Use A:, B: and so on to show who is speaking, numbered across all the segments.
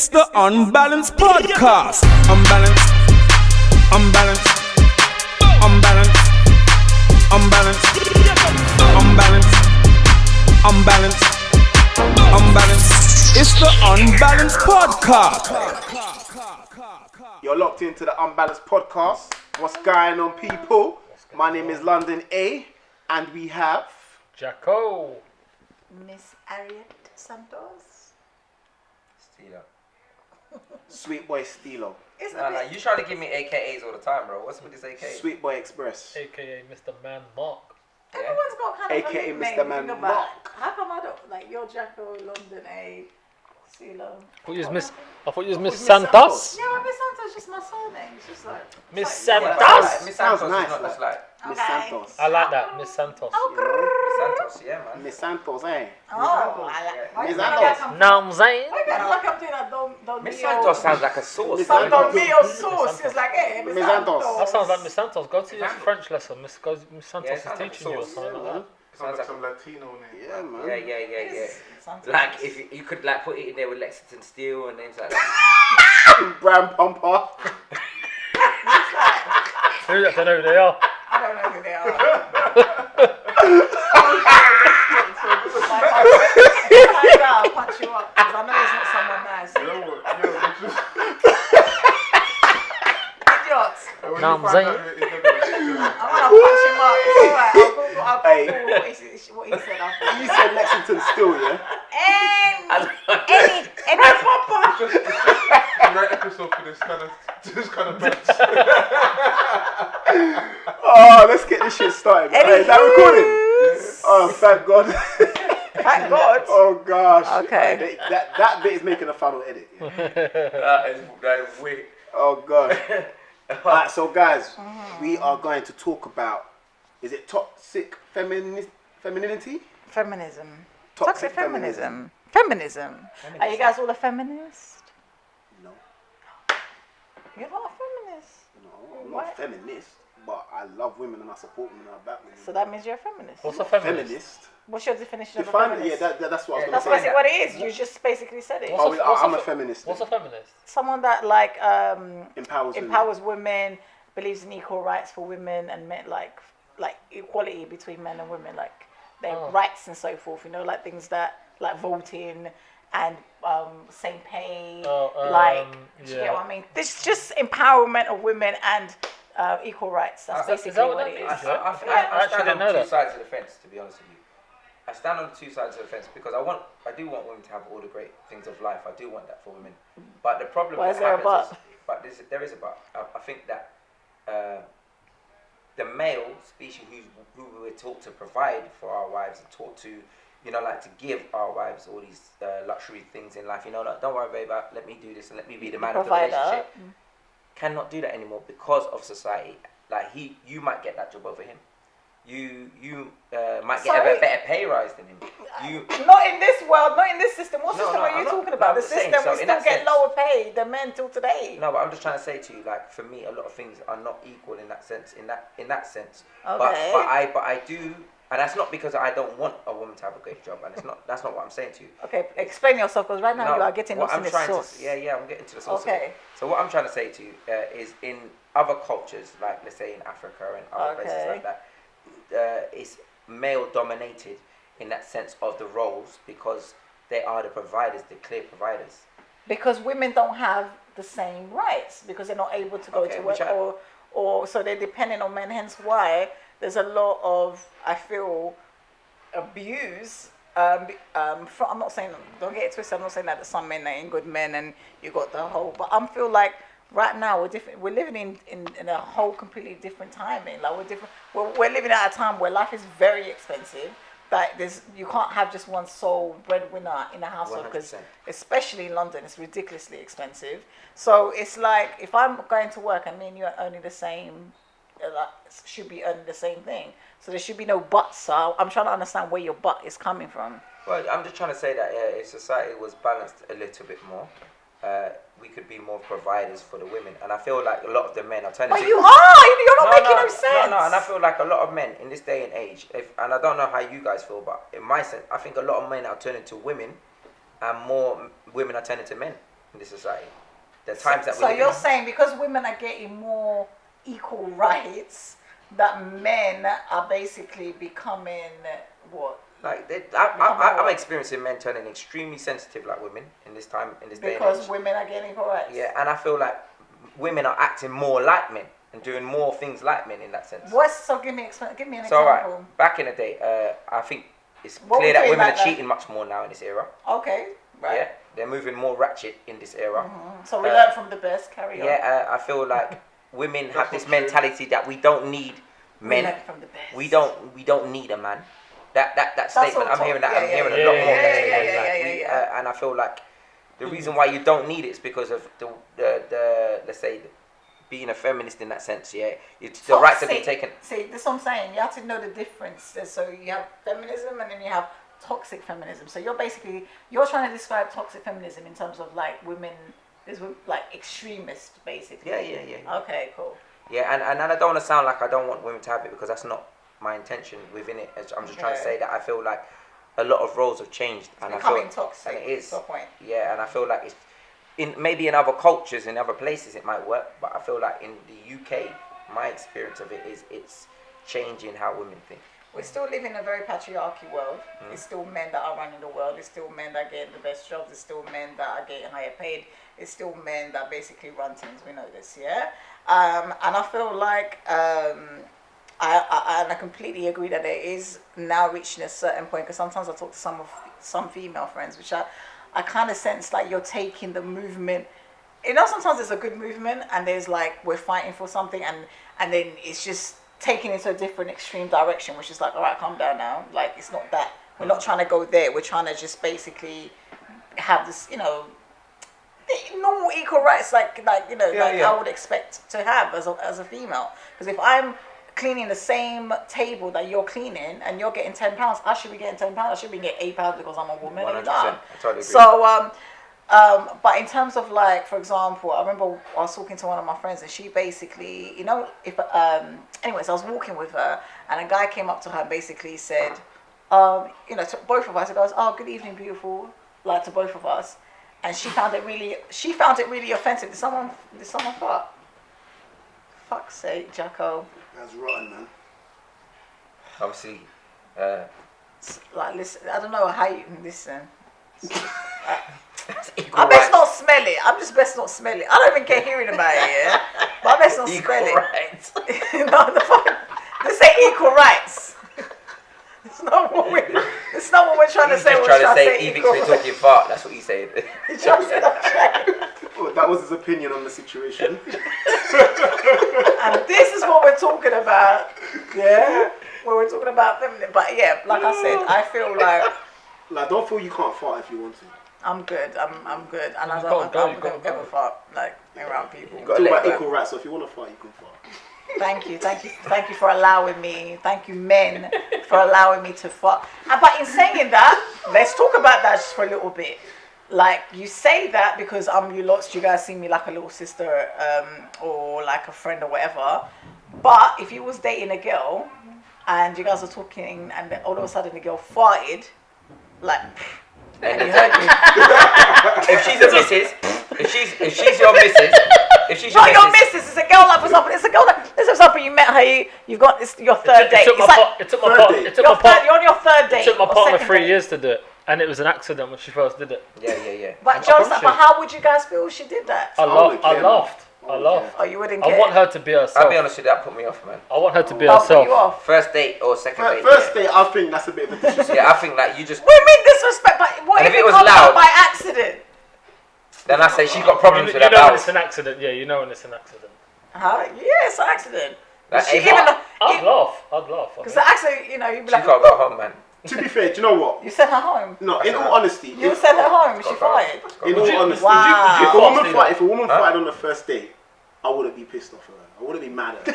A: It's the Unbalanced Podcast. Unbalanced, unbalanced, unbalanced, unbalanced, unbalanced, unbalanced, unbalanced. It's the Unbalanced Podcast.
B: You're locked into the Unbalanced Podcast. What's going on, people? My name is London A, and we have
C: Jacko.
D: Miss Harriet Santos.
E: Steelo.
B: Sweet Boy Steelo,
E: Nah, you trying to give me AKAs all the time, bro. What's with this AKA?
B: Sweet Boy Express,
C: AKA Mr. Man Mark.
D: Everyone's got kind of
B: AKA
D: a
B: Mr.
D: nickname.
B: Man
D: Think about
B: Mark.
D: it. How come I don't like your Jacko, London A, CeeLo?
C: I thought you was Miss
B: Miss
C: Santos.
B: Santos.
D: Yeah, well, Miss Santos just my surname. It's just like
C: Miss
D: it's
C: Santos.
E: Miss Santos
B: Sounds
E: is
B: nice,
E: not just like
B: Miss
D: Okay.
B: Santos.
C: I like that, Miss Santos.
D: Oh,
B: You know?
E: Santos, yeah, man.
B: Miss Santos, eh?
D: oh, I like. Why
B: Miss
D: you gotta
B: Santos.
D: like I'm-
C: Know what I'm saying?
D: why you gotta like I'm doing that Don
E: Miss
D: Mio-
E: Santos sounds like a sauce.
B: Miss
D: Some
B: Santos.
D: Don Mio sauce. It's like, hey,
B: Miss Santos.
C: That sounds like Miss Santos. Go to your French lesson. Miss Santos
E: Yeah, it
C: is
E: sounds like
C: teaching you or
E: sauce.
C: something like that.
E: Sounds like
F: some Latino name.
B: Yeah, man.
E: Yeah.
D: Santos.
E: Like if you could like put it in there with Lexington Steel and names like that.
B: Brand Pumper.
C: Who I don't know who they are.
D: I don't know who they are. I'll punch you up because I know it's not someone nice.
F: You know what?
D: Idiots.
C: Know what I'm saying?
D: I want to punch him up. It's alright. I'll
B: Hey.
D: Google what he said after.
B: You said Lexington Steel, yeah?
D: Any
F: Right episode for this kind of match.
B: Oh, let's get this shit started. Hey, is that recording? Oh, thank God.
D: Thank God.
B: Oh, gosh.
D: Okay.
B: That bit is making a final edit. Yeah?
E: That is weird.
B: Oh, God. Alright, so guys, we are going to talk about, is it toxic femininity?
D: Feminism.
B: Toxic
D: Toxic feminism. Feminism. Are you guys all a feminist?
B: No.
D: You're not a feminist.
B: No, I'm
D: What?
B: not a feminist, but I love women and I support women and I back women.
D: So that means you're a feminist.
C: What's a feminist?
B: Feminist?
D: What's your definition
B: Define
D: of a
B: it, yeah,
D: feminist?
B: that's what I was
D: That's
B: going to
D: basically
B: say.
D: what it is. You just basically said it.
C: What's a-
B: I'm a feminist.
C: What's a feminist?
D: Someone that like
B: Empowers
D: women, believes in equal rights for women and men, like equality between men and women, like their rights and so forth. You know, like things that like voting and same pay. Do you get what I mean? This is just empowerment of women and equal rights. That's basically
C: is that what
D: what
C: that
D: it
C: means?
D: is.
E: I
C: actually
E: stand
C: didn't know
E: on two
C: that.
E: sides of the fence, to be honest with you. I stand on two sides of the fence because I do want women to have all the great things of life. I do want that for women. But the problem
D: Why is
E: that
D: there a
E: happens
D: but?
E: there is a but. I think that the male species who we were taught to provide for our wives and taught to, you know, like to give our wives all these luxury things in life. You know, like, don't worry, babe, let me do this and let me be the man of the
D: Provider.
E: relationship. Cannot do that anymore because of society. Like you might get that job over him. You might get
D: Sorry?
E: a better pay rise than him.
D: Not in this world, not in this system. What
E: No,
D: system
E: no,
D: are you
E: I'm not-
D: talking
E: no,
D: about?
E: I'm
D: The
E: just saying,
D: system
E: so
D: we
E: in
D: still
E: that
D: get
E: sense-
D: lower pay than men till today.
E: No, but I'm just trying to say to you, like for me, a lot of things are not equal in that sense. In that sense.
D: Okay.
E: But I do, and that's not because I don't want a woman to have a great job, and that's not what I'm saying to you.
D: Okay, explain yourself because right now
E: No,
D: you are getting
E: what
D: lost
E: I'm
D: in the
E: trying
D: source.
E: to, I'm getting to the source.
D: Okay.
E: Of it. So what I'm trying to say to you is in other cultures, like let's say in Africa and other places
D: Okay.
E: like that, it's male dominated in that sense of the roles because they are the providers, the clear providers.
D: Because women don't have the same rights because they're not able to go
E: Okay,
D: to work
E: which
D: or so they're dependent on men. Hence why there's a lot of, I feel, abuse. I'm not saying, don't get it twisted, I'm not saying that some men ain't good men and you got the whole, but I feel like right now we're living in a whole completely different timing. Like we're living at a time where life is very expensive. That you can't have just one sole breadwinner in a household because
E: 100%.
D: especially in London it's ridiculously expensive. So it's like if I'm going to work and me and you are earning the same, should be earning the same thing. So there should be no buts. So I'm trying to understand where your butt is coming from.
E: Well, I'm just trying to say that if society was balanced a little bit more, we could be more providers for the women. And I feel like a lot of the men are turning
D: But
E: to...
D: you are! You're not making no sense!
E: No, and I feel like a lot of men in this day and age, and I don't know how you guys feel, but in my sense, I think a lot of men are turning to women and more women are turning to men. in this society. The times that
D: So
E: we're
D: you're
E: living in.
D: saying because women are getting more equal rights, that men are basically becoming what?
E: Like I'm experiencing men turning extremely sensitive like women in this time, in this day and
D: Because
E: age.
D: women are getting equal rights.
E: Yeah, and I feel like women are acting more like men and doing more things like men in that sense.
D: So give me an
E: So
D: example.
E: alright, back in the day, I think it's
D: What
E: clear
D: we
E: that
D: doing
E: women
D: like
E: are
D: that?
E: cheating much more now in this era.
D: Okay, right.
E: Yeah, they're moving more ratchet in this era.
D: So we learn from the best. Carry on.
E: Yeah, I feel like women have this
F: not true.
E: mentality that we don't need
D: We
E: men.
D: learn from the best.
E: We don't need a man. That statement,
D: all
E: I'm hearing that.
D: talk.
E: I'm hearing a
C: yeah,
E: lot
C: yeah,
E: more.
C: yeah,
E: messages
C: yeah,
E: like
C: yeah,
E: we- and I feel like the reason why you don't need it is because of the let's say being a feminist in that sense. Yeah, it's the right to be taken.
D: See, this is what I'm saying. You have to know the difference. So you have feminism, and then you have toxic feminism. So you're trying to describe toxic feminism in terms of like women, like extremists, basically.
E: Yeah.
D: Okay, cool.
E: Yeah, and I don't want to sound like I don't want women to have it because that's not my intention within it. I'm just trying to say that I feel like a lot of roles have changed, and
D: Becoming
E: I feel
D: toxic.
E: and it is.
D: That's the point.
E: Yeah, and I feel like it's maybe in other cultures, in other places, it might work, but I feel like in the UK, my experience of it is it's changing how women think.
D: We still live in a very patriarchy world. It's still men that are running the world. It's still men that are getting the best jobs. It's still men that are getting higher paid. It's still men that basically run things. We know this, yeah? And I feel like I completely agree that there is now reaching a certain point, because sometimes I talk to some female friends, which I kind of sense like you're taking the movement. You know, sometimes there's a good movement and there's like we're fighting for something, and then it's just taken into a different extreme direction, which is like, all right, calm down now. Like, it's not that. We're not trying to go there. We're trying to just basically have this, you know, normal equal rights, like you know, I would expect to have as a female. Because if I'm cleaning the same table that you're cleaning and you're getting £10, I should be getting £10. I should be getting £8 because I'm a woman.
E: 100%. I totally agree.
D: So but in terms of like, for example, I remember I was talking to one of my friends and she basically, you know, anyways, I was walking with her and a guy came up to her and basically said, you know, to both of us, it goes, "Oh, good evening, beautiful," like to both of us, and she found it really offensive. Did someone fart? Fuck's sake, Jacko.
B: That's rotten, man.
E: Obviously,
D: Like, listen, I don't know how you can listen.
E: equal
D: I best
E: rights.
D: not smell it. I'm just best not smell it. I don't even care hearing about it, yeah? But I best not
E: Equal
D: smell it.
E: rights.
D: No, the fuck. This ain't equal rights. It's not what we're trying to
E: He's
D: say.
E: just
D: We're
E: trying to say
D: equal
E: Evix, we're
D: rights.
E: talking fart. That's what he's saying.
D: He's trying to say that.
B: Well, that was his opinion on the situation.
D: And this is what we're talking about. Yeah? When we're talking about feminine. But yeah, like I said, I feel like
B: Don't feel you can't fart if you want to.
D: I'm good. I'm good. And I
C: You
D: don't
C: gotta
D: I'm
C: go,
D: gonna ever fart like around people.
B: Talk about equal rights, so if you want to fart, you can fart.
D: Thank you for allowing me. Thank you, men, for allowing me to fart. But in saying that, let's talk about that just for a little bit. Like, you say that because you guys see me like a little sister, or like a friend or whatever. But if you was dating a girl and you guys are talking and then all of a sudden the girl farted, like, and you heard me.
E: If she's a missus, if she's your missus,
D: Not your missus, it's a girl, like, for example, it's a girl that, this is something you met her, you've got this, your third date.
C: It took my
D: You're on your third date.
C: It took my
D: or
C: partner
D: second
C: 3
D: date.
C: years to do it, and it was an accident when she first did it.
E: Yeah.
D: But Joseph, but how would you guys feel if she did that?
C: I
B: wouldn't care,
C: laughed.
B: man.
C: I laughed.
D: Oh, you wouldn't care?
C: I want her to be herself.
E: I'll be honest with you, that put me off, man.
C: I want her to be
D: I'll put
C: herself.
D: you off.
E: First date or second date.
B: First date, I think that's a bit of a disrespect.
E: Yeah, I think like you just.
D: What do you mean disrespect? But what
E: And
D: if
E: if
D: it
E: it was
D: comes
E: loud-
D: out by accident?
E: Then I say she's got problems
C: You
E: with her
C: know when
E: bowels.
C: it's an accident. Yeah, you know when it's an accident.
D: Huh? Yeah, it's an accident.
E: Like,
D: She
E: if
D: even
E: I-
C: I'd laugh.
D: because the accident, you know, you'd be
E: She's
D: like,
E: got to go home, man.
B: To be fair, do you know what?
D: you sent her home.
B: No, in all honesty,
D: You sent her home. She fired.
B: in all honesty,
D: Wow.
B: if a woman fired on the first date, I wouldn't be pissed off at her. I wouldn't be mad at her.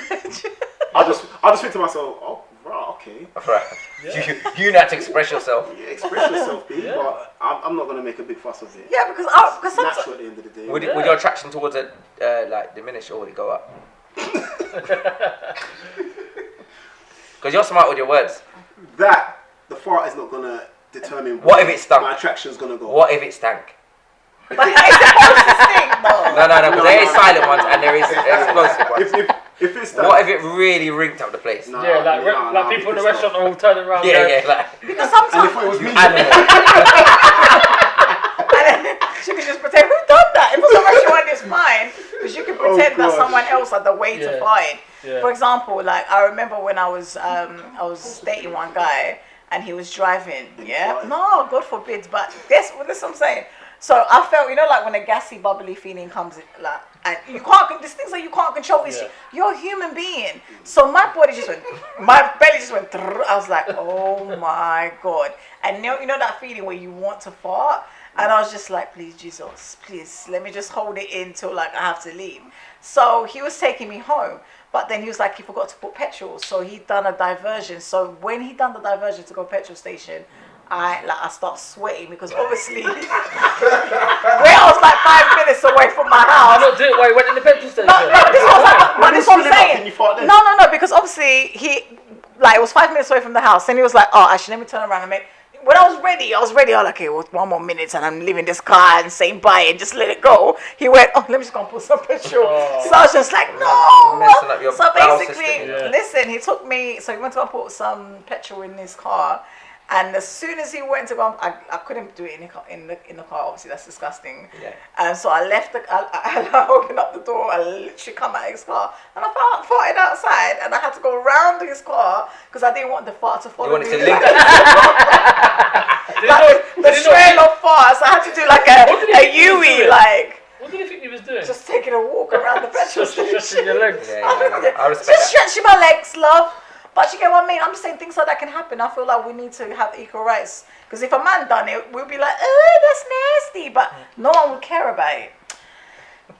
B: I just think to myself, oh, right, okay.
E: Right. You know how to express yourself.
B: Yeah, express yourself, B.
C: Yeah.
B: But I'm not gonna make a big fuss of it.
D: Yeah, because
B: It's
D: sometimes,
B: natural at the end of the day.
E: Would your attraction towards it like diminish or would it go up? Because you're smart with your words.
B: That the fart is not gonna determine
E: What if it stunk?
B: my attraction's gonna go.
E: What if it stank?
D: But it's supposed to stink though.
E: No, because there is silent ones and there is explosive ones.
B: If it's that,
E: What if it really rinked up the place?
B: No,
C: Yeah, like people in the restaurant are all turning around.
E: Yeah, like
D: Because
B: And if
D: sometimes
B: it was me,
E: animal.
D: and then she could just pretend, who done that? If it's a restaurant, it's fine. Because you can pretend that
B: gosh.
D: someone else had the way to
C: Yeah.
D: fart.
C: Yeah.
D: For example, like I remember when I was dating one guy and he was driving. Yeah, no, God forbid. But this what I'm saying. So I felt, like when a gassy, bubbly feeling comes, like, and you can't. There's things that you can't control. You're a human being. So my belly just went. Trrr. I was like, oh my God. And you know that feeling where you want to fart. And I was just like, please, Jesus, please, let me just hold it in till like I have to leave. So he was taking me home, but then he was like, he forgot to put petrol. So he'd done a diversion. So when he done the diversion to go petrol station, I start sweating because obviously where I was like 5 minutes away from my house.
C: I'm not doing it while he went in the petrol station.
D: But this is what I'm saying.
B: Can you fart then?
D: No, because obviously it was 5 minutes away from the house. Then he was like, oh, actually, let me turn around and make. When I was ready. I was like, okay, well, 1 more minute and I'm leaving this car and saying bye and just let it go. He went, oh, let me just go and put some petrol. So I was just like, no.
E: Messing up your
D: So
E: bowel
D: basically,
E: system.
D: listen, he took me, so he went to go put some petrol in his car. And as soon as he went to go, I couldn't do it in the car. Obviously, that's disgusting.
E: Yeah.
D: And so I left. I opened up the door. I literally come out of his car, and I farted outside. And I had to go around his car because I didn't want the fart to follow
E: You wanted
D: me.
E: to link
D: The trail of farts. I had to do like a Yui, like
C: What did you think he was doing?
D: just taking a walk around the petrol
C: Just stretching
D: station.
C: your legs.
E: Yeah, I respect
D: Just
E: that.
D: stretching my legs, love. But you get what I mean? I'm just saying things like that can happen. I feel like we need to have equal rights. Because if a man done it, we'll be like, oh, that's nasty. But no one would care about it.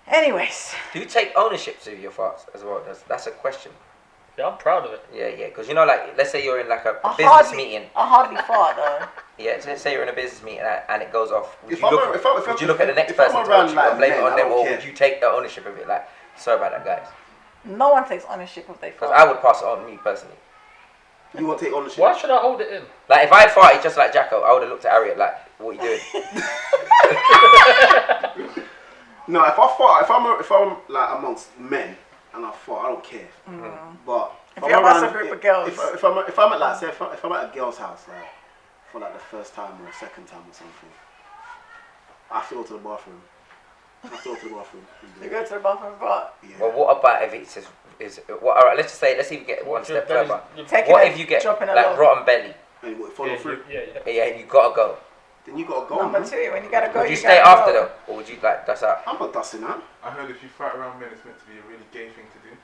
D: Anyways.
E: Do you take ownership to your farts as well? That's a question.
C: Yeah, I'm proud of it.
E: Yeah, because like, let's say you're in like a
D: I
E: business meeting.
D: I hardly fart though.
E: Yeah, so let's say you're in a business meeting and it goes off. Would
B: If
E: you
B: I'm
E: look,
B: a- if I'm- if
E: would you
B: I'm-
E: look at the next
B: if I'm
E: person to
B: around
E: watch you and blame
B: like
E: it
B: men,
E: on
B: I
E: them,
B: don't
E: or
B: care.
E: would you take the ownership of it? Like, sorry about that, guys.
D: No one takes ownership of their
E: Because
D: fart.
E: I would pass it on me personally.
B: You want to take ownership?
C: Why should I hold it in?
E: Like, if I had farted just like Jacko, I would have looked at Harriet like, what are you doing?
B: No, if I'm like amongst men and I fart, I don't care. But
D: If you're amongst a group of girls.
B: if I'm at like say if I'm at a girl's house like for like the first time or second time or something, I have to go to the bathroom.
D: You go to the bathroom and fart.
B: Yeah.
E: Well, what about if it's alright, let's even get one step further.
D: Take
E: What
D: it
E: if you get
D: dropping a
E: like
D: lot.
E: rotten belly?
B: And you follow through.
E: Yeah, and you gotta go.
B: Then you gotta go.
D: Number
B: Man.
D: 2, when you gotta go,
E: Would you
D: you
E: stay
D: gotta
E: after
D: go.
E: though, or would you like that's out?
B: I'm not dusting that.
F: I heard if you fight around men, it's meant to be a really gay thing to do.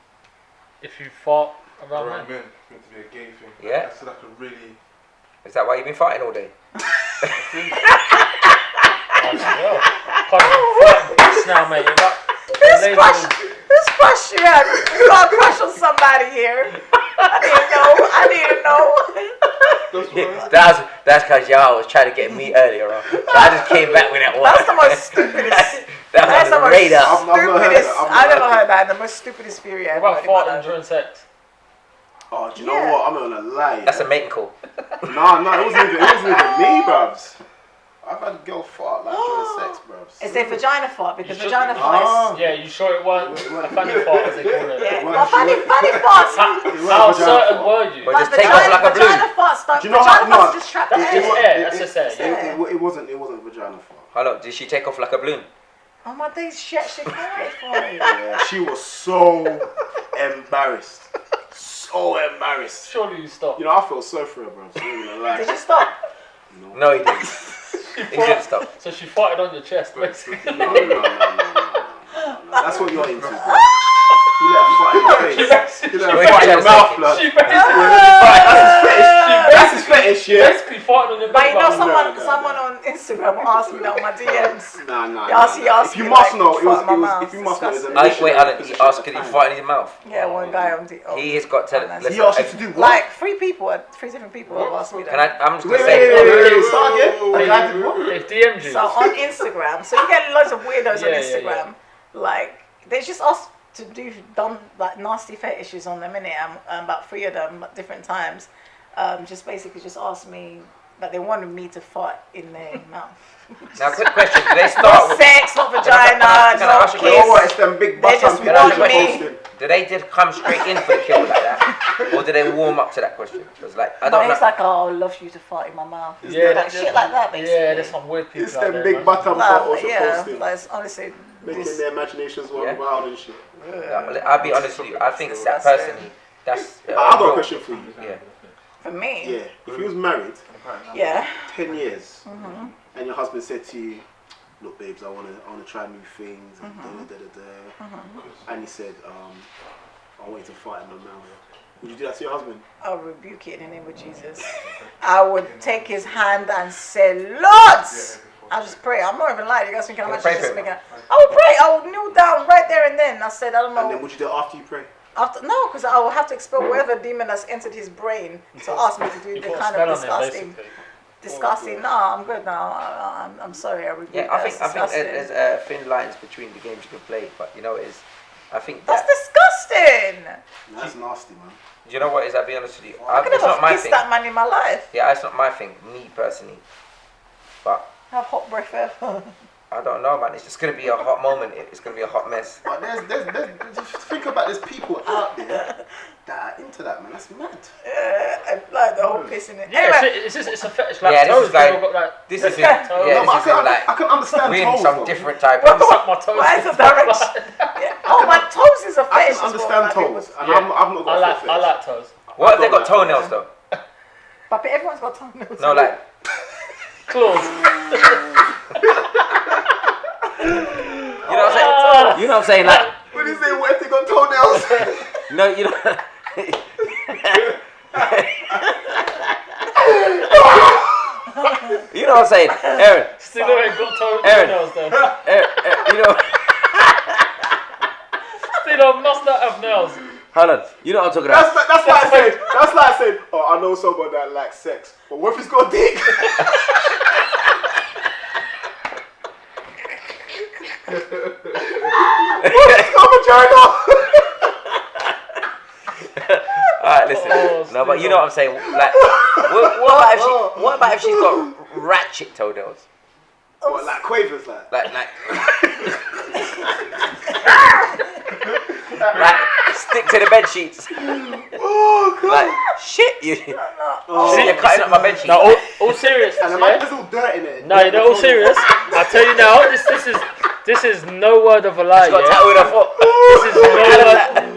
C: If you fart around
F: Around
C: men.
F: men, it's meant to be a gay thing.
E: Yeah.
F: So that's a really.
E: Is that why you've been fighting all day?
C: Can't even fart now, mate. You're like,
D: Whose crush you have? You got a crush on somebody here. I need to know.
E: That's because y'all was trying to get me earlier on. So I just came back with that one.
D: That's the most stupidest.
E: That's
D: the
E: on the
D: most
E: radar.
B: I've never heard
D: stupidest.
B: that.
D: I've never heard that. The most stupidest theory I've
C: What
D: heard.
C: about farting during sex?
B: Oh, do you know
D: Yeah.
B: what? I'm not gonna lie.
E: That's a mating call.
B: No, it wasn't even me, bruvs. I've had a girl fart like during sex, bruvs.
D: Is there vagina fart? Because
C: You should-
D: vagina fart
B: Ah.
C: Yeah, you sure it weren't a funny fart, as they call it?
D: is. Yeah.
B: Well,
D: Well, funny farts.
C: How certain were you?
E: But just take off like a balloon.
D: Vagina farts don't.
B: Do you know
D: Vagina
B: how-
D: farts just trap
C: That's
D: air.
C: just air. That's just air. Yeah.
B: It wasn't vagina fart.
E: Hold on, did she take off like a balloon?
D: Oh my days, she actually farted for you.
B: Yeah, she was so embarrassed. So embarrassed.
C: Surely you stopped.
B: You know, I feel so for her, bro. So I'm not gonna lie.
D: Did you stop?
E: No, he didn't. He didn't stop.
C: So she farted on your chest, basically.
B: No. That's what you're into, bro. You let her fart in your face. You let her fart in your mouth, blood.
C: She basically,
B: That's his fetish, yeah.
C: basically farted on your
D: But you know,
C: belly button.
D: someone on Instagram asked me that on my DMs.
B: Nah.
D: He asked
B: If you
D: me,
B: must
D: like,
B: know, it
D: fart in my
B: was.
D: mouth.
B: If you must know, it was a
E: Wait,
B: mission
E: Alan, he
B: position
E: asked,
B: at
E: could
B: the
E: he
B: time.
E: fart in his mouth?
D: Yeah, one guy on the.
E: He has got to.
D: that's-
E: Listen,
B: He asked you to do what?
D: Like 3 different people have asked me that.
E: Can I'm just
B: Wait,
E: gonna say.
B: start again. A guy did what?
C: They've DM'd you.
D: So on Instagram, so you get loads of weirdos on
C: Yeah, yeah,
D: Instagram. Like they just asked to do dumb, like nasty fetishes on the minute. About 3 of them at different times. Just basically just asked me But they wanted me to fart in their mouth.
E: Now, quick question. Do they
D: Not
E: start with...
D: sex, not vagina,
E: Can I
D: no
E: ask you-
B: You know what?
D: kiss.
B: It's them big
D: They
B: butt
D: just
B: people
D: want
B: you're
D: me.
B: posting.
E: Do they just come straight in for the kill like that? Or do they warm up to that question? Because, like, I
D: No,
E: don't know.
D: it's like, oh, I love you to fart in my mouth.
C: Yeah,
D: like shit like that, basically.
C: Yeah, there's some weird people
B: It's
C: out
B: them
C: there,
B: big
C: man.
B: butt photos you're
D: Yeah,
B: posting.
D: like, it's honestly,
B: Making
D: this,
B: their imaginations run
E: Yeah.
B: wild and shit.
E: I'll be honest with you. I think that
D: That's it.
E: personally, that's...
B: I've got a
E: real-
B: question for you.
E: Yeah.
D: for me,
B: Yeah, if you was married
D: yeah.
B: 10 years and your husband said to you, look babes, I wanna try new things and and he said, I want you to fart in my mouth. Would you do that to your husband?
D: I'll rebuke it in the name of Jesus. I would take his hand and say, Lord! I'll just pray. I'm not even lying. You guys think I'm
E: You'll
D: actually
E: pray
D: just
E: for him.
D: making. I will pray. I will kneel down right there and then. I said, I don't
B: And then
D: know.
B: would you do it after you pray?
D: After no, because I will have to expel whatever demon has entered his brain to ask me to do
C: You
D: the
C: put a
D: kind
C: spell
D: of
C: on it,
D: disgusting.
C: basically.
D: Disgusting. No, I'm good now. I'm sorry. I rebuke
E: Yeah, I think
D: disgusting.
E: there's thin lines between the games you can play, but you know it is. I think
D: That's
E: that
D: disgusting.
B: That's nasty, man.
E: you know what is. I'll be honest with you.
D: I could
E: It's not
D: never
E: my
D: kiss
E: thing.
D: that man in my life.
E: Yeah, it's not my thing. Me personally, but
D: Have hot breath ever.
E: I don't know, man. It's just gonna be a hot moment. It's gonna be a hot mess.
B: But there's just think about there's people out there that are into that, man. That's mad.
D: And like the whole pissing it.
C: Yeah,
D: Anyway,
C: it's a fetish. Like
E: Yeah, this
C: toes,
E: is like-
C: people got like.
E: This is
D: Yeah.
C: toes.
E: yeah.
B: No, but
E: This is like
B: I can understand
E: we're in
B: toes,
E: some
B: though.
E: different type
C: I
E: of.
C: suck my toes.
D: why is the direction? Yeah. Oh, my toes is a
B: I
D: fetish.
B: can
D: as well,
B: understand
D: like people-
B: toes, and
C: Yeah.
B: I've not got a foot
C: I
B: fetish.
C: like toes.
E: What have they
B: don't
E: got
B: like
E: toenails though?
D: But everyone's got toenails.
E: No, like
C: Claws.
E: you know what I'm saying. You know what I'm saying, like
B: What do you say? What if they got toenails?
E: no, you know. You know what I'm saying, Aaron.
C: Still ain't got
E: Aaron.
C: toenails though.
E: You know.
C: Still must not have nails.
E: Hold on. You know what I'm talking about.
B: That's like saying, oh, I know someone that likes sex, but what if he's got a dick? What if he's got a vagina?
E: Alright, listen. No, but you know what I'm saying. Like, what about if she's got ratchet toenails?
B: What, like quavers, like?
E: Like, stick to the bed sheets.
B: Oh, God.
E: Like, shit, you.
B: Oh.
E: You're cutting up my bed sheets.
C: No, all serious.
B: And the
C: Yeah?
B: man, there's all dirt in it.
C: No, you're all serious. I tell you now, this is no word of a lie.
E: Got
C: Yeah?
E: tattooed her foot.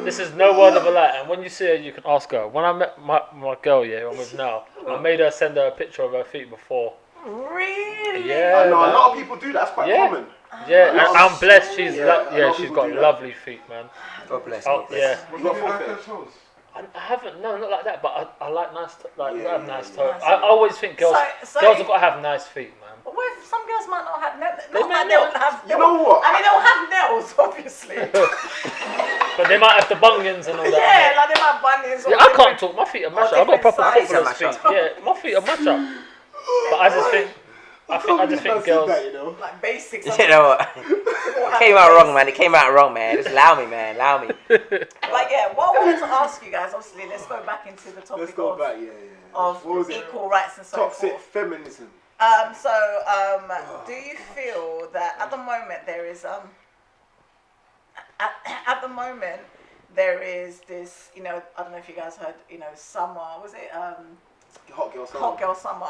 C: This is no word of a lie. And when you see her, you can ask her. When I met my girl, yeah, I'm with now, I made her send her a picture of her feet before.
D: Really?
C: Yeah,
B: I know, a
C: man.
B: lot of people do that. That's quite
C: Yeah.
B: common.
C: Yeah, and
B: lot
C: I'm
B: of-
C: blessed. She's
B: yeah, a lot of
C: she's
B: people
C: got
B: do that.
C: lovely feet, man.
E: God bless.
C: Oh
E: God bless.
C: yeah.
F: What
B: You got
F: do you
B: full
F: like
B: fetish?
F: her toes?
C: I haven't, no, not like that, but I like nice, I
B: Yeah,
C: have nice
B: yeah,
C: toes.
D: yeah.
C: I always think girls
D: So-
C: girls have got to have nice feet, man.
D: But what if some girls might not have nails?
C: They
D: Not
C: may
D: that they
C: not.
D: don't have.
B: You know what?
D: I mean, they'll have nails, obviously.
C: But they might have the bunions and all
D: Yeah,
C: that.
D: like they might have bunions. or
C: Yeah, I can't
D: different-
C: talk. My feet are
D: or
C: match up. I've got
D: different
C: proper
D: sizes.
C: footballer's feet. Yeah, my feet are match up. But I just think, I just think girls.
B: That, you know?
D: Like basics.
E: You know what? It came out wrong, man. It came out wrong, man. Just allow me, man. Allow me.
D: Like, yeah, what I wanted to ask you guys, obviously, let's go back into the topic
B: Let's go
D: of,
B: back, yeah.
D: of
B: What was it?
D: equal rights and so
B: Toxic
D: forth.
B: feminism.
D: Do you feel that at the moment there is at the moment there is this, you know, I don't know if you guys heard, you know, summer, was it
B: Hot girl summer.
D: Hot Girl Summer,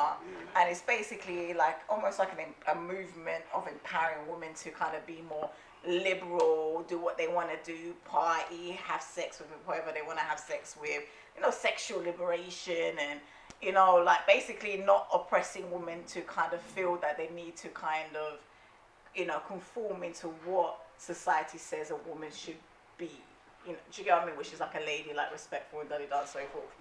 D: and it's basically like almost like a movement of empowering women to kind of be more liberal, do what they want to do, party, have sex with whoever they want to have sex with, you know, sexual liberation, and you know, like basically not oppressing women to kind of feel that they need to kind of, you know, conform into what society says a woman should be. You know, do you get what I mean? Which is like a lady, like respectful and da-da-da and so forth.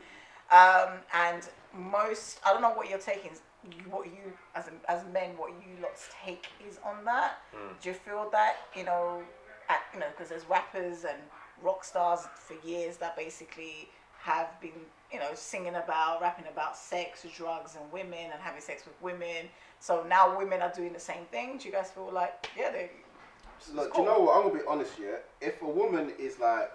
D: And most, I don't know what you're taking, what you, as men, what you lot's take is on that. Do you feel that, you know, because there's rappers and rock stars for years that basically have been, you know, rapping about sex, drugs and women and having sex with women. So now women are doing the same thing. Do you guys feel like, yeah, they...
B: Look, do you know what? I'm gonna be honest here. If a woman is like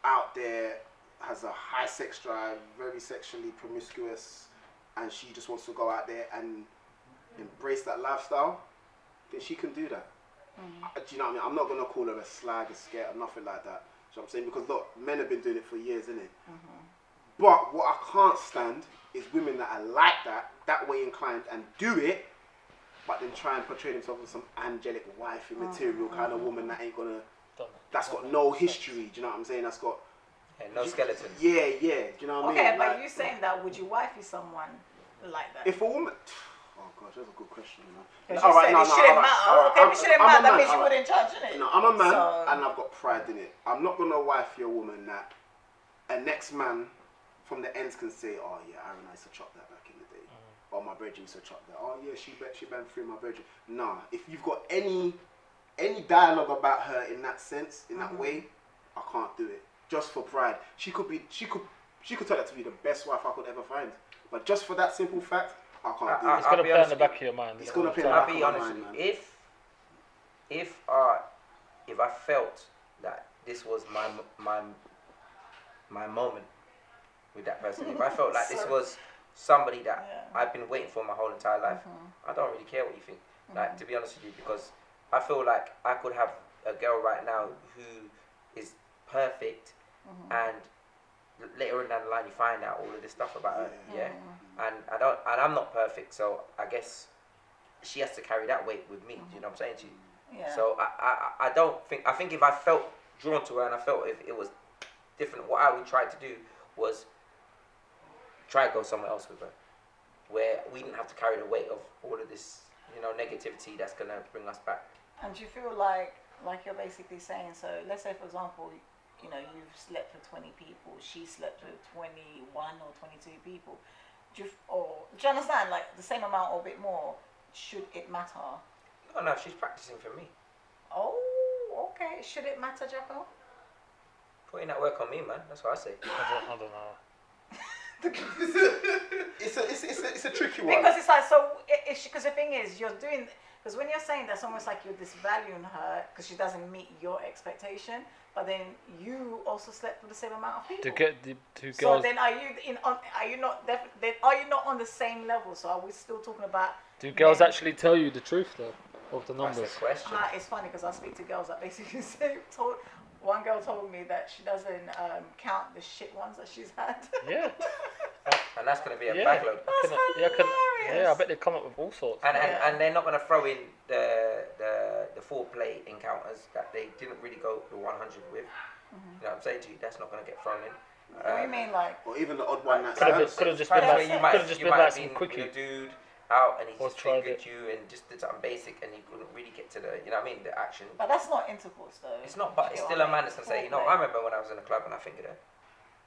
B: out there, has a high sex drive, very sexually promiscuous, and she just wants to go out there and embrace that lifestyle, then she can do that. Do you know what I mean? I'm not gonna call her a slag, a scare, or nothing like that. You know what I'm saying? Because look, men have been doing it for years, innit? But what I can't stand is women that are like that way inclined, and do it, but then try and portray themselves as some angelic wifey material kind of woman that ain't gonna, that's got no history. Do you know what I'm saying? That's got
E: no skeletons.
B: Yeah. Do you know what I mean?
D: Okay, but
B: Like,
D: you saying that, would you wifey someone like that?
B: if a woman, oh gosh, that's a good question. You know?
D: Because you said it shouldn't matter. Okay, if it shouldn't matter, that means you wouldn't judge it.
B: No, I'm a man,
D: So-
B: and I've got pride in it. I'm not gonna wife your woman that a next man from the ends can say, oh yeah, Aaron, I used to chop that back in the day. Or my brethren used to chop that. Oh yeah, she banned free my brethren. Nah, if you've got any dialogue about her in that sense, in that way, I can't do it. Just for pride. She could turn out to be the best wife I could ever find. But just for that simple fact, I can't do it.
C: It's gonna play in the back of your mind.
B: It's gonna play in the
E: I'll
B: back
E: be
B: of my
E: honest
B: mind,
E: with
B: man.
E: you. If I felt that this was my moment with that person, if I felt like this was somebody that I've been waiting for my whole entire life, I don't really care what you think. Like, to be honest with you, because I feel like I could have a girl right now who is perfect, and later on down the line you find out all of this stuff about her, and I'm not perfect, so I guess she has to carry that weight with me. Do you know what I'm saying to you?
D: Yeah.
E: So I think if I felt drawn to her and I felt if it was different, what I would try to do was try to go somewhere else with her, where we didn't have to carry the weight of all of this, negativity that's gonna bring us back.
D: And do you feel like you're basically saying, so let's say for example, you've slept with 20 people, she slept with 21 or 22 people. Do you understand, like the same amount or a bit more? Should it matter?
E: No, she's practicing for me.
D: Oh, okay. Should it matter, Jacko?
E: Putting that work on me, man. That's what I say.
C: I don't know.
B: It's a tricky one.
D: Because it's like, so, because the thing is, because when you're saying that's almost like you're disvaluing her because she doesn't meet your expectation, but then you also slept with the same amount of people.
C: To get the two
D: So
C: girls.
D: then are you not on the same level? So are we still talking about?
C: Do girls actually tell you the truth though of the
E: That's
C: numbers?
E: the question.
D: It's funny because I speak to girls that basically say, one girl told me that she doesn't count the shit ones that she's had.
C: Yeah.
E: And that's going to be a
C: Yeah.
E: bag load.
C: Yeah, I bet they come up with all sorts.
E: And they're not going to throw in the foreplay encounters that they didn't really go to 100 with. You know what I'm saying to you? That's not going to get thrown in.
D: What do you mean, like?
B: Or even the odd one that's
C: Could have just been
E: Times where
C: like,
E: you might
C: could have just
E: you
C: been
E: might
C: like
E: have
C: some
E: been
C: quickie.
E: with a dude out and he
C: Or
E: just
C: tried
E: fingered
C: it.
E: you and just did something basic and he couldn't really get to the, you know what I mean, the action.
D: But that's not intercourse, though.
E: It's not, but it's still a man that's going to say, you know, I remember when I was in the club and I fingered her.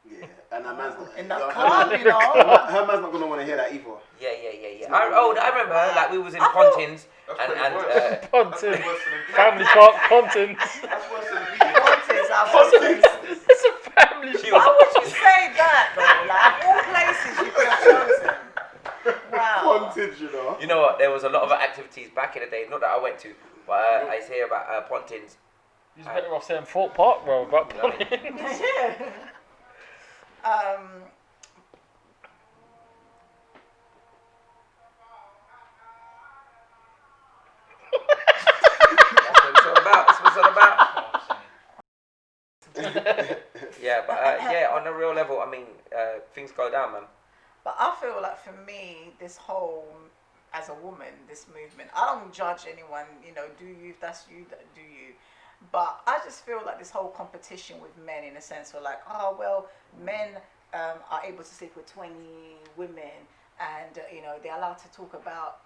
B: Yeah, and her man's not.
D: In the
B: her
D: club,
B: man's-
D: you know.
B: Her man's not gonna want to hear that either.
E: Yeah. I remember her, like we was in Pontins
F: That's
E: and
F: pretty worse.
C: Ponton.
F: That's worse than
C: Family park, Ponton.
F: That's worse than beating.
C: It's a family
E: She
C: park.
D: Why would you say that, though? Like, of all places you could have chosen. Wow.
B: Pontage, you know.
E: You know what? There was a lot of activities back in the day, not that I went to, but I used to hear about Pontins.
C: You're better off saying Fort Park, bro. About Ponton.
D: Yeah.
E: That's what it's all about. That's what it's all about. Yeah, but on the real level, I mean, things go down, man.
D: But I feel like for me, this whole, as a woman, this movement, I don't judge anyone, do you, if that's you, do you. But I just feel like this whole competition with men, in a sense, for like, oh, well, men are able to sleep with 20 women and, they're allowed to talk about,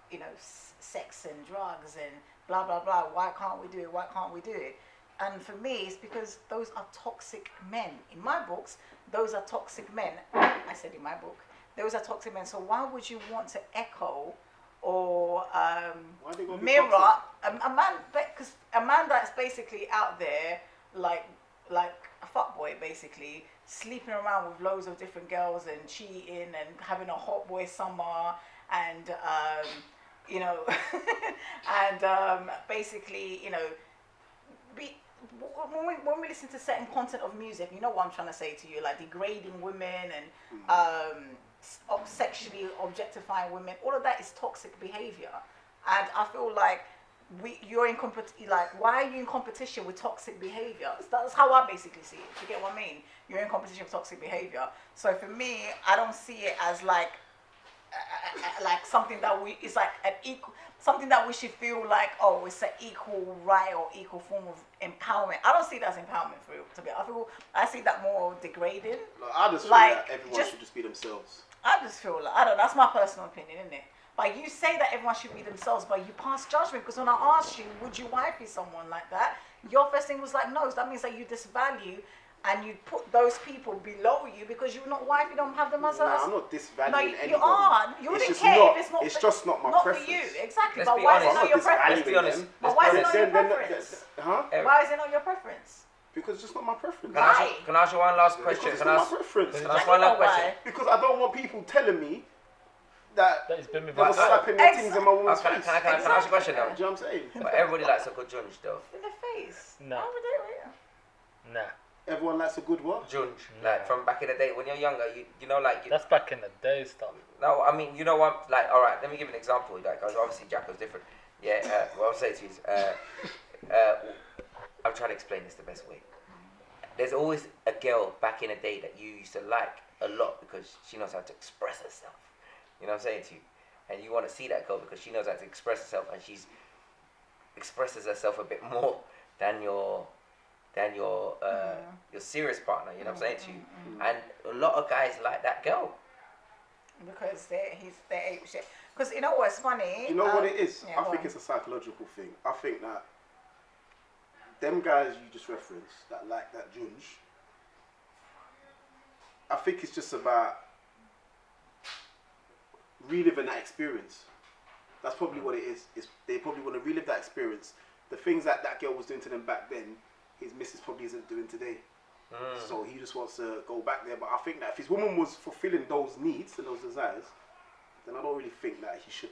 D: sex and drugs and blah, blah, blah. Why can't we do it? Why can't we do it? And for me, it's because those are toxic men. In my books, those are toxic men. I said in my book, those are toxic men. So why would you want to echo or
B: they gonna be
D: mirror
B: toxic?
D: a man? Because a man that's basically out there, like a fuckboy, basically sleeping around with loads of different girls and cheating and having a hot boy summer and and basically when we listen to certain content of music, you know what I'm trying to say to you, like degrading women and sexually objectifying women, all of that is toxic behavior. And I feel like you're in like, why are you in competition with toxic behavior? That's how I basically see it. You get what I mean? You're in competition with toxic behavior. So for me, I don't see it as like something that it's like an equal, something that we should feel like, oh, it's an equal right or equal form of empowerment. I don't see that as empowerment for real, to be honest. I see that more degrading.
B: I just feel
D: like,
B: that everyone should just be themselves.
D: I just feel like, I don't know, that's my personal opinion, isn't it? But you say that everyone should be themselves, but you pass judgment, because when I asked you, would you wifey someone like that? Your first thing was like, no. So that means that you disvalue and you put those people below you because you're not wife, you don't have them as a...
B: I'm not disvaluing anybody.
D: You are. You wouldn't care if it's not...
B: It's just not my preference.
D: Not for you, exactly.
E: Let's
D: but
E: be
D: why
E: honest.
D: is it not your preference?
E: Let's be honest.
D: But why is it not your preference?
B: Huh?
D: Why is it not your preference?
B: Because it's just not my preference.
E: Can I ask you one last question?
B: Because it's not my preference.
E: Can I ask one last question?
B: Because I don't want people telling me that
C: That he's been with
B: they were
C: us.
B: slapping their things in my woman's
E: Can
B: face.
E: I ask you a question though?
B: Do you know what I'm saying?
E: But everybody likes a good junge though.
D: In the face.
C: No.
D: Why would they?
C: Nah.
B: Everyone likes a good what?
E: Junge. Like from back in the day when you're younger, you know like...
C: That's back in the day stuff.
E: No, I mean, you know what? Like, all right, let me give you an example. Like, 'cause obviously Jack was different. Yeah. What I'll say to you is, I'm trying to explain this the best way. There's always a girl back in the day that you used to like a lot because she knows how to express herself. You know what I'm saying to you? And you want to see that girl because she knows how to express herself, and she's expresses herself a bit more than your serious partner. You know what I'm saying to you? And a lot of guys like that girl.
D: Because they're shit. Because you know what's funny?
B: You know what it is?
D: Yeah,
B: I think it's a psychological thing. I think that them guys you just referenced that like that junge, I think it's just about reliving that experience. That's probably what it is. They probably want to relive that experience. The things that that girl was doing to them back then, his missus probably isn't doing today. So he just wants to go back there. But I think that if his woman was fulfilling those needs and those desires, then I don't really think that he should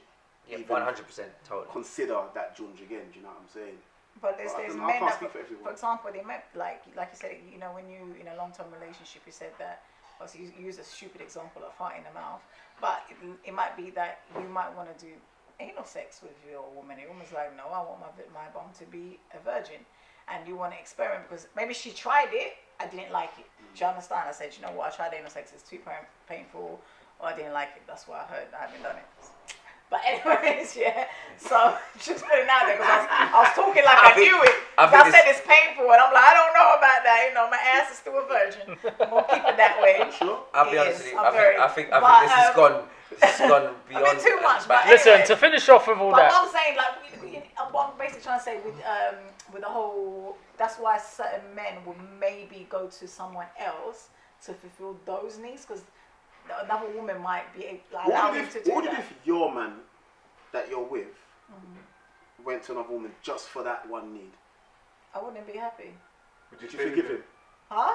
B: even
E: 100% totally
B: consider that junge again. Do you know what I'm saying?
D: But there's
B: I don't know, I
D: men
B: can't
D: that,
B: speak for everyone.
D: for example, they might like you said, you know, when you in a long-term relationship, you said that. Obviously, you use a stupid example of fart in the mouth, but it might be that you might want to do anal sex with your woman. Your woman's like, no, I want my bum to be a virgin, and you want to experiment because maybe she tried it, I didn't like it. Do you understand? I said, you know what, I tried anal sex, it's too painful, or I didn't like it. That's what I heard. I haven't done it. But anyways, yeah. So just put it out there because I was talking like I knew it. I said it's painful, and I'm like, I don't know about that. You know, my ass is still a virgin. We'll keep it that way.
B: Sure.
E: I'll be honest with you. I think
D: but,
E: this has gone beyond.
D: A bit too much. But
C: Listen,
D: anyway,
C: to finish off with all
D: but
C: that.
D: what I'm saying, like, what I'm basically trying to say with the whole, that's why certain men will maybe go to someone else to fulfill those needs because another woman might be allow him to do
B: what
D: that.
B: if your man that you're with went to another woman just for that one need?
D: I wouldn't be happy.
B: Would you forgive him?
D: Huh?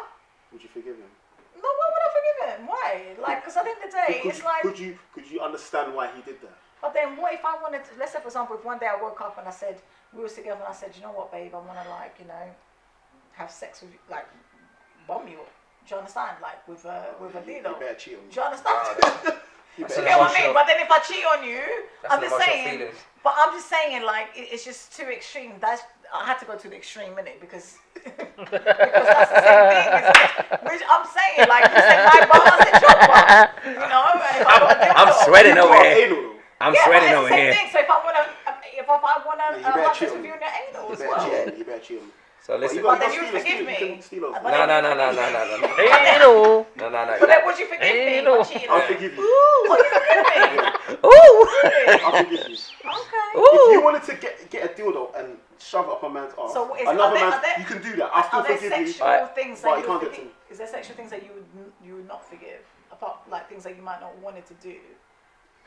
B: Would you forgive him?
D: No, why would I forgive him? Why? Like, because at the end of the day, it's like...
B: Could you understand why he did that?
D: But then what if I wanted to... Let's say, for example, if one day I woke up and I said... We were together and I said, you know what, babe? I want to, like, you know, have sex with you. Like, bomb you up. Do you understand? Like, with a dildo.
B: You better cheat on me.
D: Do you understand?
B: You
D: You
B: better
D: get what I mean? But then if I cheat on you, I'm just saying.
E: Feelings.
D: But I'm just saying, like, it's just too extreme. I had to go to the extreme, innit? Because that's the same thing. Which I'm saying, like, you said my bum, I said your bum. You know? And if I got a dildo,
E: I'm sweating over
B: Anal,
E: here.
B: though.
E: I'm
D: yeah,
E: sweating
D: but
E: over
D: it's the same
E: here.
D: thing. So if I wanna
B: better
D: have
B: cheat
D: sex
B: on
D: with
B: me.
D: you in your anal
B: You
D: as
B: better
D: well.
B: cheat on me. You better cheat on me.
E: So listen.
D: But then you forgive me.
E: No. No.
C: Anal.
E: No.
D: But then would you forgive me?
C: Anal.
D: For cheating?
B: I'll forgive you.
D: Oh, you forgive me?
B: I'll forgive you.
D: Okay.
B: If you wanted to get a dildo and shove it up a man's arse,
D: So is,
B: another
D: are
B: man's,
D: there,
B: you can do that. I'll still
D: are there
B: forgive you.
D: sexual things
B: but
D: that
B: you
D: you
B: can't
D: would
B: get to
D: forgive?
B: me.
D: Is there sexual things that you would not forgive? Apart like things that you might not wanted to do.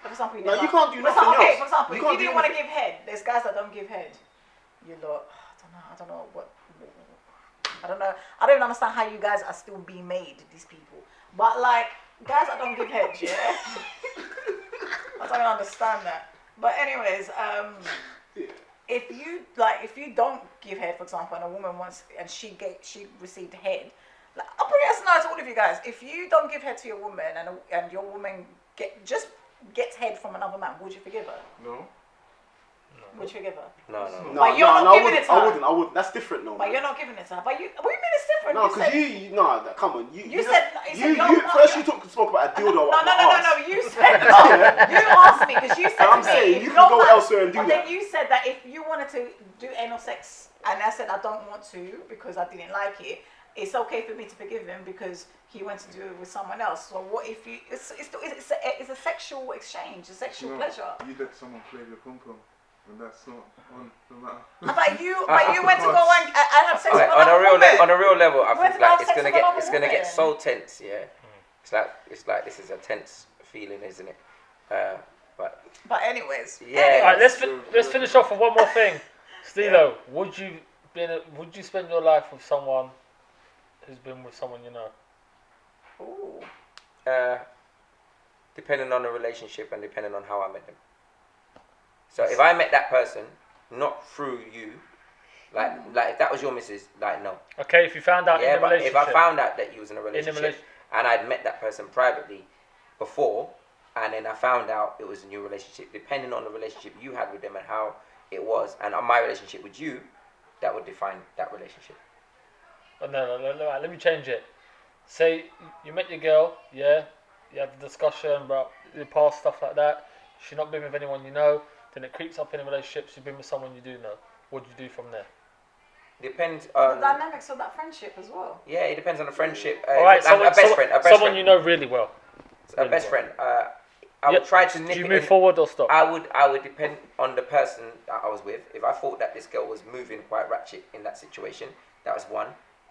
D: For example,
B: No, you can't do nothing else.
D: Okay, for example,
B: You
D: if
B: can't
D: you
B: do
D: didn't want to
B: anything.
D: give head, there's guys that don't give head. You lot, I don't know what. I don't know. I don't even understand how you guys are still being made, these people. But like guys that don't give head, yeah. I don't understand that. But anyways, if you don't give head, for example, and a woman wants and she received head, like, I'll bring it as nice to all of you guys. If you don't give head to your woman and your woman gets head from another man, would you forgive her?
F: No.
D: Would you forgive her?
E: No.
D: But you're not giving it to her.
B: I wouldn't. That's different, no.
D: But you're not giving it to her. But you, what do you mean it's different?
B: No, because come on.
D: You said
B: first you spoke about a dildo.
D: No. You said you asked me because you said
B: I'm
D: to me,
B: saying
D: if
B: you
D: your
B: can go
D: man-
B: elsewhere and do
D: but
B: that.
D: then you said that if you wanted to do anal sex, and I said I don't want to because I didn't like it, it's okay for me to forgive him because he went to do it with someone else. So what if you? It's a sexual exchange, a sexual pleasure.
F: You let someone play with your pom pom, and that's not on no matter.
D: But you went to go and have sex with
E: on
D: another woman.
E: a real level, I
D: Where's
E: think
D: the
E: like
D: sex
E: it's gonna
D: with another
E: get
D: woman?
E: so tense. Yeah, it's like this is a tense feeling, isn't it?
D: But anyways,
E: Yeah.
C: Alright, let's finish off with one more thing. Stilo, would you spend your life with someone who's been with someone you know?
D: Ooh.
E: Depending on the relationship and depending on how I met them. So if I met that person not through you, like if that was your missus, like no.
C: Okay, if you found out in a
E: But
C: relationship.
E: if I found out that you was in a relationship
C: relation-
E: and I'd met that person privately before, and then I found out it was a new relationship, depending on the relationship you had with them and how it was, and on my relationship with you, that would define that relationship.
C: Oh, no, let me change it. Say you met your girl, yeah, you have the discussion about the past, stuff like that. She's not been with anyone you know, then it creeps up in a relationship, she's been with someone you do know. What do you do from there?
E: Depends
D: The
E: on
D: dynamics of that friendship as well.
E: yeah, it depends on the friendship.
C: Alright,
E: a best friend.
C: Someone you know really well.
E: A best friend. I would try to nip
C: Do you
E: it
C: move
E: in.
C: forward or stop?
E: I would depend on the person that I was with. If I thought that this girl was moving quite ratchet in that situation, that was one.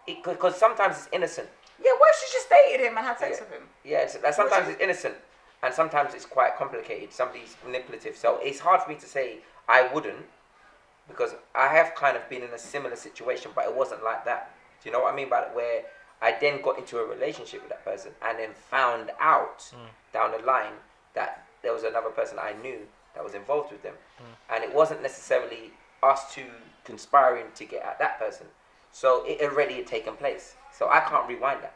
E: Because sometimes it's innocent.
D: Yeah, what if she just dated him and had sex with him?
E: Yeah, sometimes it's innocent, and sometimes it's quite complicated. Somebody's manipulative, so it's hard for me to say I wouldn't, because I have kind of been in a similar situation, but it wasn't like that. Do you know what I mean? By where I then got into a relationship with that person, and then found out down the line that there was another person I knew that was involved with them, and it wasn't necessarily us two conspiring to get at that person. So it already had taken place. So I can't rewind that.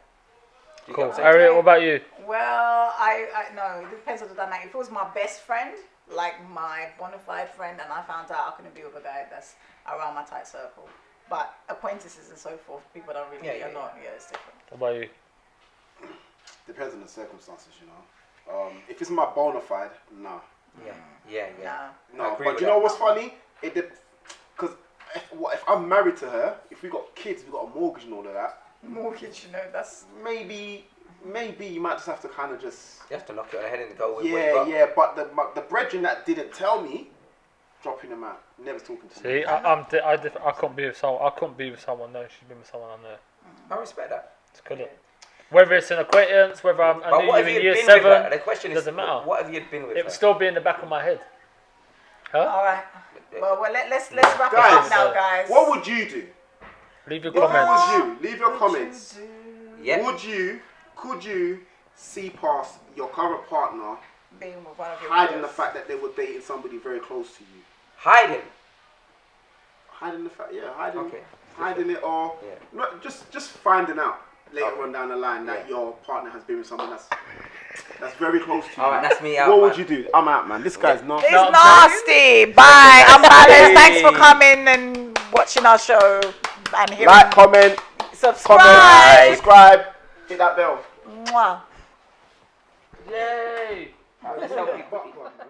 E: Do you get
C: Cool.
E: what I'm saying?
C: Harriet, what about you?
D: Well, I no, it depends on the dynamic. If it was my best friend, like my bona fide friend, and I found out I couldn't be with a guy that's around my tight circle, but acquaintances and so forth, people don't really
E: Yeah.
D: it's different.
C: What about you?
B: Depends on the circumstances, you know. If it's my bona fide, nah.
E: Yeah.
D: Nah.
E: I
B: No,
E: agree
B: but
E: with
B: you know
E: that.
B: what's funny? Because if I'm married to her, if we got kids, we got a mortgage and all of that,
D: Mortgage, that's
B: maybe you might just have to kind of just
E: You have to knock it on the head and go with what you got.
B: yeah. But the brethren that didn't tell me, dropping them out, never talking to me.
C: See, I couldn't be with someone. I couldn't be with someone. No, she's been with someone I know.
E: I respect that.
C: It's couldn't. Whether it's an acquaintance, whether I
E: But
C: knew
E: what
C: you
E: if
C: in
E: you'd
C: year
E: been with her?
C: 7,
E: The question is,
C: doesn't matter.
E: what have you been with
C: it
E: her?
C: would still be in the back of my head. Huh?
D: all right. Well, let's wrap it
B: Guys,
D: up now, guys.
B: What would you do?
C: Leave your
B: If it
C: comments.
B: was you, leave your comments.
E: Yeah.
B: Could you see past your current partner
D: Being with one of your
B: hiding the
D: brothers.
B: fact that they were dating somebody very close to you?
E: Hiding.
B: Hiding the fact,
E: Okay.
B: hiding it, or
E: Yeah.
B: not, just finding out later
E: Okay.
B: on down the line that your partner has been with someone that's very close to you.
E: Alright, that's me out.
B: What
E: man.
B: would you do? I'm out, man. This guy's not.
D: It's
C: No,
D: nasty. Bye. I'm Balance. Thanks for coming and watching our show and hearing.
B: Like, comment,
D: subscribe.
B: subscribe, hit that bell.
D: Mwah.
C: Yay!
E: Let's help you.
B: Butt plug, man.